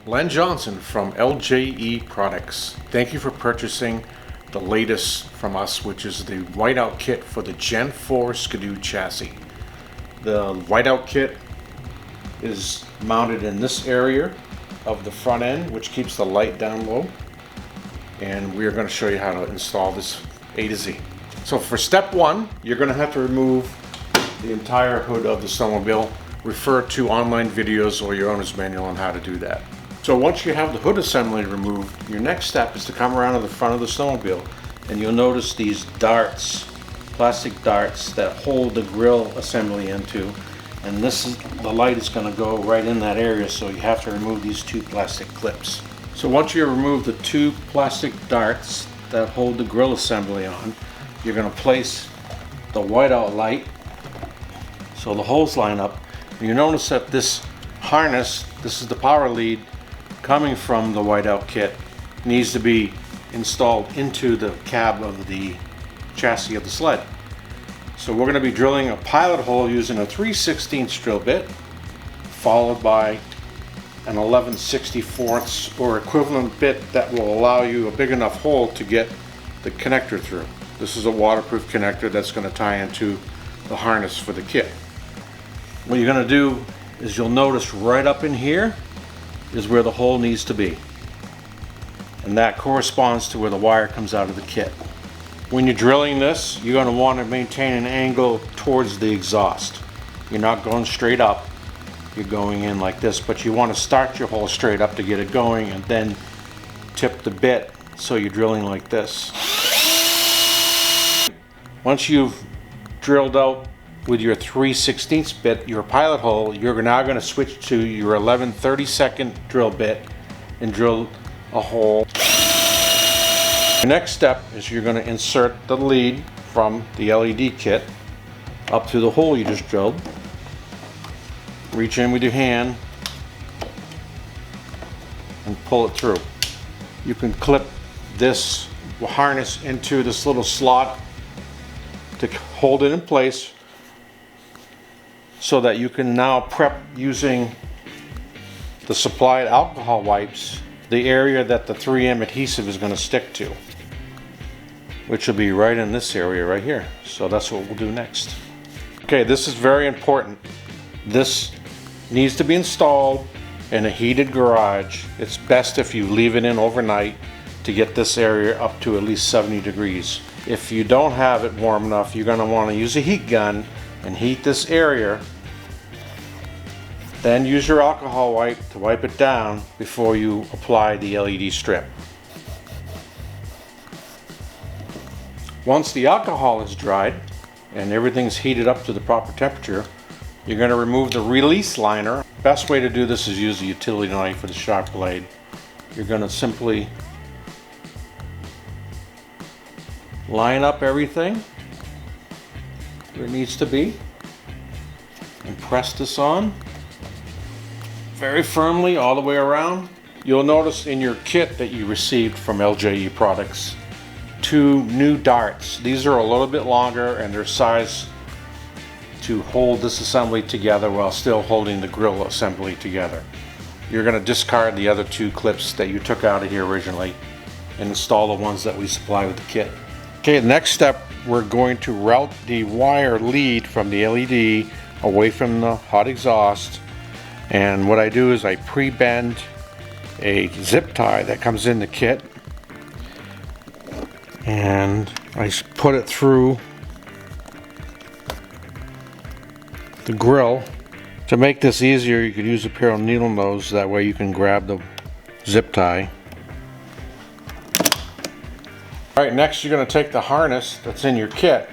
Len Johnson from LJE Products. Thank you for purchasing the latest from us, which is the whiteout kit for the Gen 4 Skidoo chassis. The whiteout kit is mounted in this area of the front end, which keeps the light down low. And we are going to show you how to install this A to Z. So for step one, you're going to have to remove the entire hood of the snowmobile. Refer to online videos or your owner's manual on how to do that. So once you have the hood assembly removed, your next step is to come around to the front of the snowmobile, and you'll notice these darts, plastic darts that hold the grill assembly into, and the light is going to go right in that area, so you have to remove these two plastic clips. So once you remove the two plastic darts that hold the grill assembly on, you're going to place the whiteout light so the holes line up. You notice that this harness, this is the power lead coming from the whiteout kit, needs to be installed into the cab of the chassis of the sled. So we're going to be drilling a pilot hole using a 3/16 drill bit, followed by an 11/64 or equivalent bit that will allow you a big enough hole to get the connector through. This is a waterproof connector that's going to tie into the harness for the kit. What you're going to do is you'll notice right up in here is where the hole needs to be. And that corresponds to where the wire comes out of the kit. When you're drilling this, you're going to want to maintain an angle towards the exhaust. You're not going straight up, you're going in like this, but you want to start your hole straight up to get it going and then tip the bit so you're drilling like this. Once you've drilled out with your 3/16 bit, your pilot hole, you're now going to switch to your 11/32 drill bit and drill a hole. The next step is you're going to insert the lead from the LED kit up through the hole you just drilled. Reach in with your hand and pull it through. You can clip this harness into this little slot to hold it in place, so that you can now prep using the supplied alcohol wipes the area that the 3M adhesive is going to stick to, which will be right in this area right here. So that's what we'll do next. Okay, this is very important. This needs to be installed in a heated garage. It's best if you leave it in overnight to get this area up to at least 70 degrees. If you don't have it warm enough, you're going to want to use a heat gun and heat this area. Then use your alcohol wipe to wipe it down before you apply the LED strip. Once the alcohol is dried and everything's heated up to the proper temperature, you're going to remove the release liner. Best way to do this is use a utility knife with a sharp blade. You're going to simply line up everything where it needs to be and press this on very firmly all the way around. You'll notice in your kit that you received from LJE Products two new darts. These are a little bit longer and they're sized to hold this assembly together while still holding the grill assembly together. You're going to discard the other two clips that you took out of here originally and install the ones that we supply with the kit. Okay, the next step, we're going to route the wire lead from the LED away from the hot exhaust. And what I do is I pre-bend a zip tie that comes in the kit, and I put it through the grill. To make this easier, you could use a pair of needle nose, that way you can grab the zip tie. Alright, next you're going to take the harness that's in your kit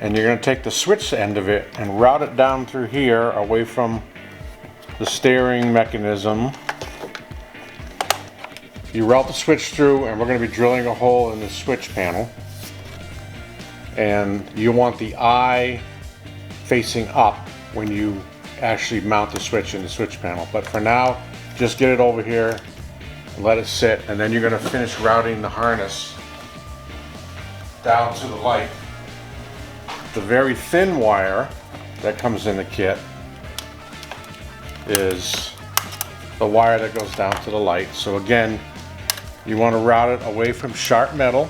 and you're going to take the switch end of it and route it down through here away from the steering mechanism. You route the switch through and we're going to be drilling a hole in the switch panel. And you want the eye facing up when you actually mount the switch in the switch panel. But for now, just get it over here, let it sit, and then you're going to finish routing the harness down to the light. The very thin wire that comes in the kit is the wire that goes down to the light. So again, you want to route it away from sharp metal.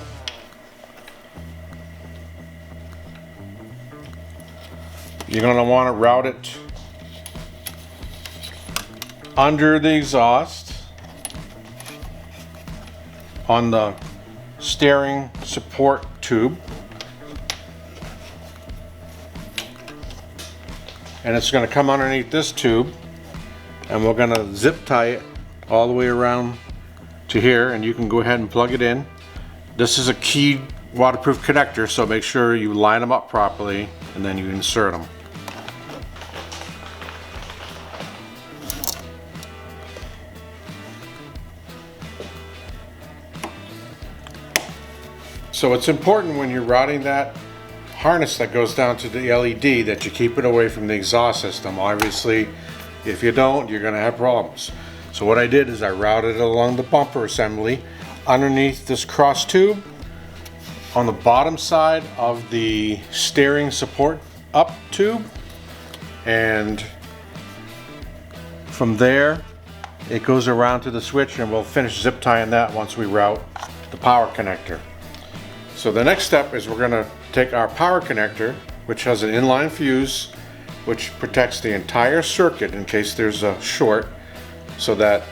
You're going to want to route it under the exhaust on the steering support tube. And it's going to come underneath this tube, and we're going to zip tie it all the way around to here, and you can go ahead and plug it in. This is a keyed waterproof connector, so make sure you line them up properly and then you insert them. So it's important when you're routing that harness that goes down to the LED that you keep it away from the exhaust system. Obviously, if you don't, you're going to have problems. So what I did is I routed it along the bumper assembly underneath this cross tube on the bottom side of the steering support up tube, and from there it goes around to the switch, and we'll finish zip tying that once we route the power connector. So the next step is we're going to take our power connector, which has an inline fuse which protects the entire circuit in case there's a short, so that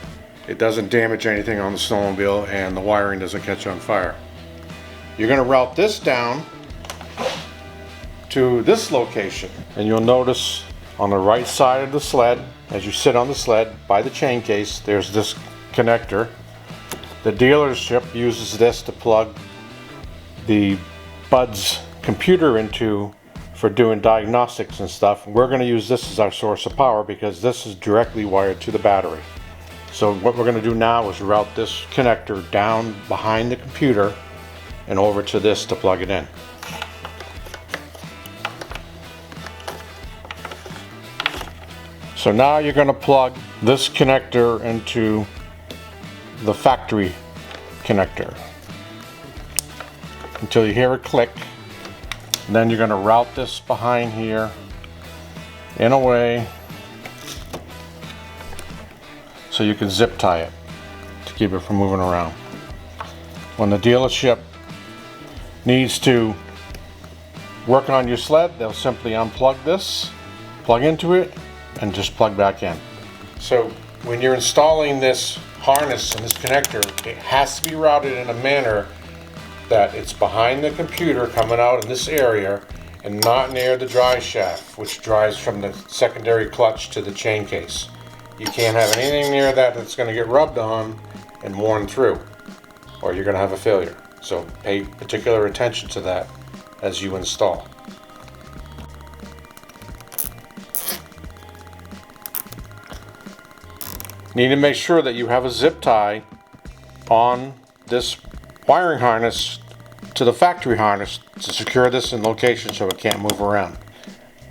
it doesn't damage anything on the snowmobile and the wiring doesn't catch on fire. You're going to route this down to this location, and you'll notice on the right side of the sled, as you sit on the sled by the chain case, there's this connector. The dealership uses this to plug the Bud's computer into for doing diagnostics and stuff. We're going to use this as our source of power because this is directly wired to the battery. So what we're going to do now is route this connector down behind the computer and over to this to plug it in. So now you're going to plug this connector into the factory connector until you hear a click. And then you're going to route this behind here in a way so you can zip tie it to keep it from moving around. When the dealership needs to work on your sled, they'll simply unplug this, plug into it, and just plug back in. So when you're installing this harness and this connector, it has to be routed in a manner that it's behind the computer coming out in this area and not near the drive shaft, which drives from the secondary clutch to the chain case. You can't have anything near that that's going to get rubbed on and worn through, or you're going to have a failure. So pay particular attention to that as you install. Need to make sure that you have a zip tie on this wiring harness to the factory harness to secure this in location so it can't move around.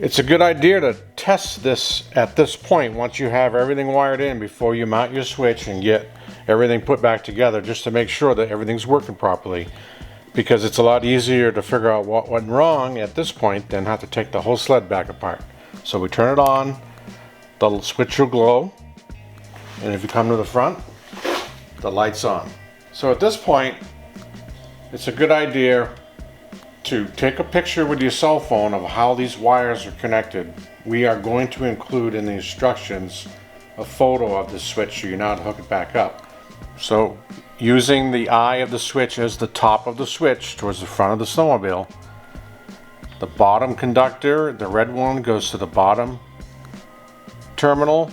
It's a good idea to test this at this point once you have everything wired in before you mount your switch and get everything put back together, just to make sure that everything's working properly, because it's a lot easier to figure out what went wrong at this point than have to take the whole sled back apart. So we turn it on, the switch will glow, and if you come to the front, the light's on. So at this point, it's a good idea to take a picture with your cell phone of how these wires are connected. We are going to include in the instructions a photo of the switch so you know how to hook it back up. So using the eye of the switch as the top of the switch towards the front of the snowmobile, the bottom conductor, the red one, goes to the bottom terminal.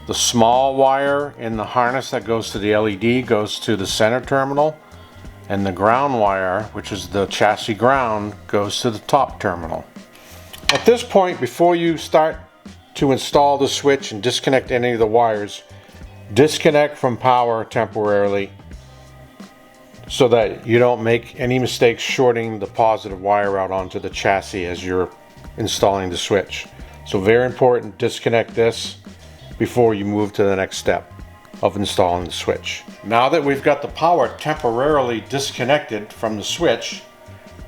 The small wire in the harness that goes to the LED goes to the center terminal, and the ground wire, which is the chassis ground, goes to the top terminal. At this point, before you start to install the switch and disconnect any of the wires, disconnect from power temporarily so that you don't make any mistakes shorting the positive wire out onto the chassis as you're installing the switch. So very important, disconnect this before you move to the next step of installing the switch. Now that we've got the power temporarily disconnected from the switch,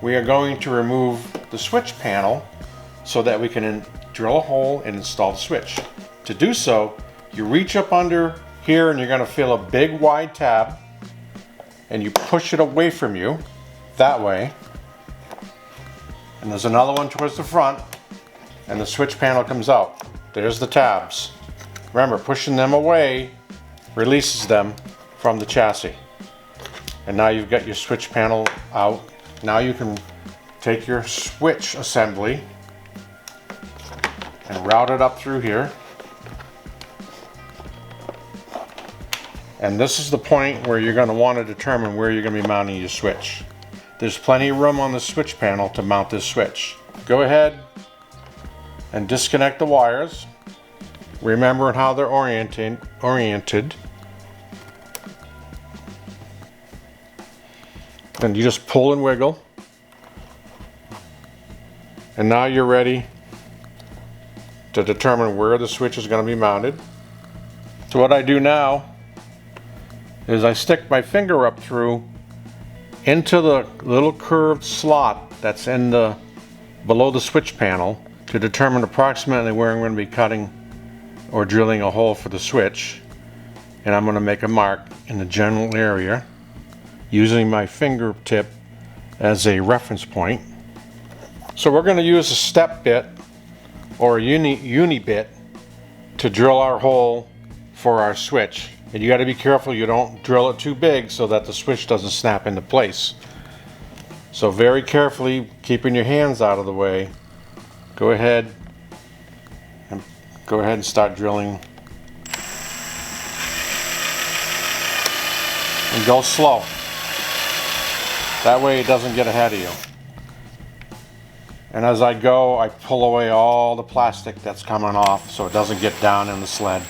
we are going to remove the switch panel so that we can drill a hole and install the switch. To do so, You reach up under here and you're going to feel a big wide tab, and you push it away from you that way. And there's another one towards the front, and the switch panel comes out. There's the tabs. Remember, pushing them away releases them from the chassis. And now you've got your switch panel out. Now you can take your switch assembly and route it up through here. And this is the point where you're going to want to determine where you're going to be mounting your switch. There's plenty of room on the switch panel to mount this switch. Go ahead and disconnect the wires, remembering how they're oriented. And you just pull and wiggle. And now you're ready to determine where the switch is going to be mounted. So what I do now is I stick my finger up through into the little curved slot that's in the below the switch panel to determine approximately where I'm going to be cutting or drilling a hole for the switch. And I'm going to make a mark in the general area using my fingertip as a reference point. So we're going to use a step bit or a uni bit to drill our hole for our switch. And you got to be careful you don't drill it too big so that the switch doesn't snap into place. So very carefully, keeping your hands out of the way, go ahead and start drilling. And go slow. That way it doesn't get ahead of you. And as I go, I pull away all the plastic that's coming off so it doesn't get down in the sled.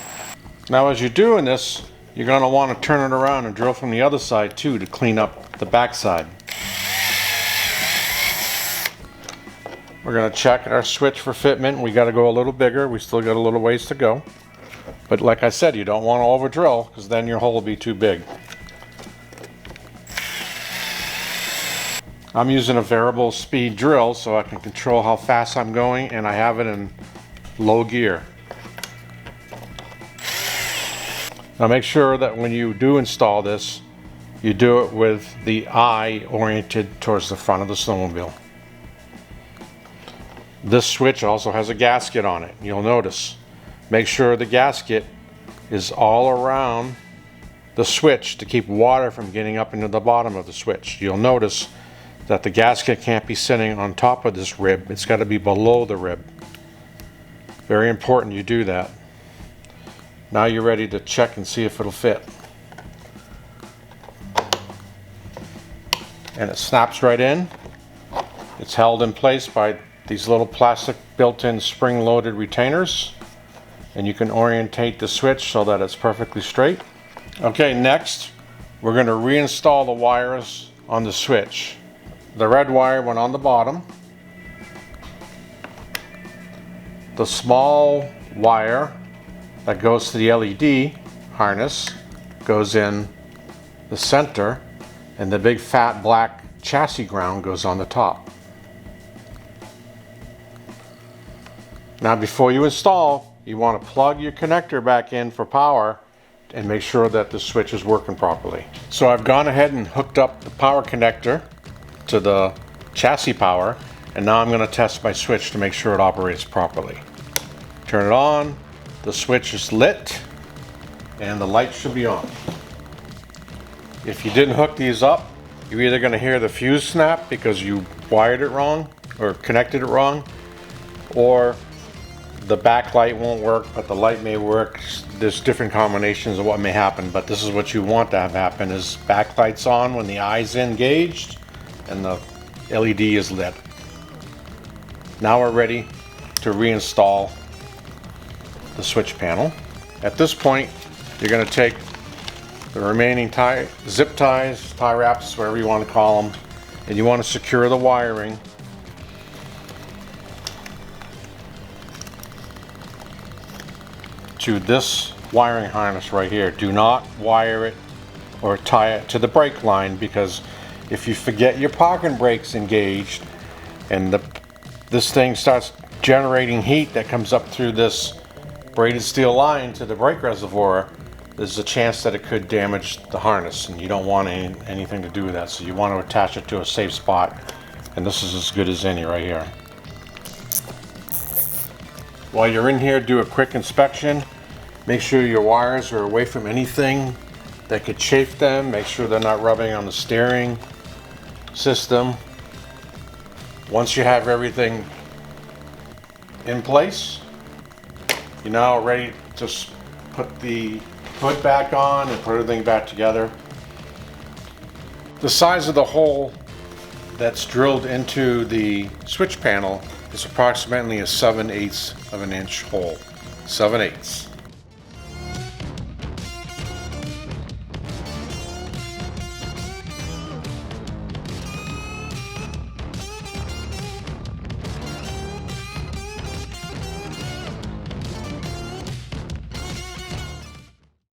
Now as you're doing this, you're going to want to turn it around and drill from the other side too to clean up the back side. We're going to check our switch for fitment. We got to go a little bigger. We still got a little ways to go. But like I said, you don't want to over drill because then your hole will be too big. I'm using a variable speed drill so I can control how fast I'm going, and I have it in low gear. Now make sure that when you do install this, you do it with the eye oriented towards the front of the snowmobile. This switch also has a gasket on it. You'll notice. Make sure the gasket is all around the switch to keep water from getting up into the bottom of the switch. You'll notice that the gasket can't be sitting on top of this rib. It's got to be below the rib. Very important you do that. Now you're ready to check and see if it'll fit. And it snaps right in. It's held in place by these little plastic built-in spring-loaded retainers. And you can orientate the switch so that it's perfectly straight. Okay, next we're going to reinstall the wires on the switch. The red wire went on the bottom. The small wire that goes to the LED harness goes in the center, and the big fat black chassis ground goes on the top. Now before you install, you want to plug your connector back in for power and make sure that the switch is working properly. So I've gone ahead and hooked up the power connector to the chassis power, and now I'm going to test my switch to make sure it operates properly. Turn it on, the switch is lit, and the light should be on. If you didn't hook these up, you're either going to hear the fuse snap because you wired it wrong or connected it wrong, or the backlight won't work, but the light may work. There's different combinations of what may happen, but this is what you want to have happen: is backlights on when the eye's engaged and the LED is lit. Now we're ready to reinstall the switch panel. At this point, you're going to take the remaining zip ties, tie wraps, whatever you want to call them, and you want to secure the wiring to this wiring harness right here. Do not wire it or tie it to the brake line, because if you forget your parking brakes engaged and this thing starts generating heat that comes up through this braided steel line to the brake reservoir, there's a chance that it could damage the harness, and you don't want anything to do with that. So you want to attach it to a safe spot, and this is as good as any right here. While you're in here, do a quick inspection. Make sure your wires are away from anything that could chafe them. Make sure they're not rubbing on the steering system. Once you have everything in place, you're now ready to put the hood back on and put everything back together. The size of the hole that's drilled into the switch panel is approximately a 7/8 of an inch hole. 7/8.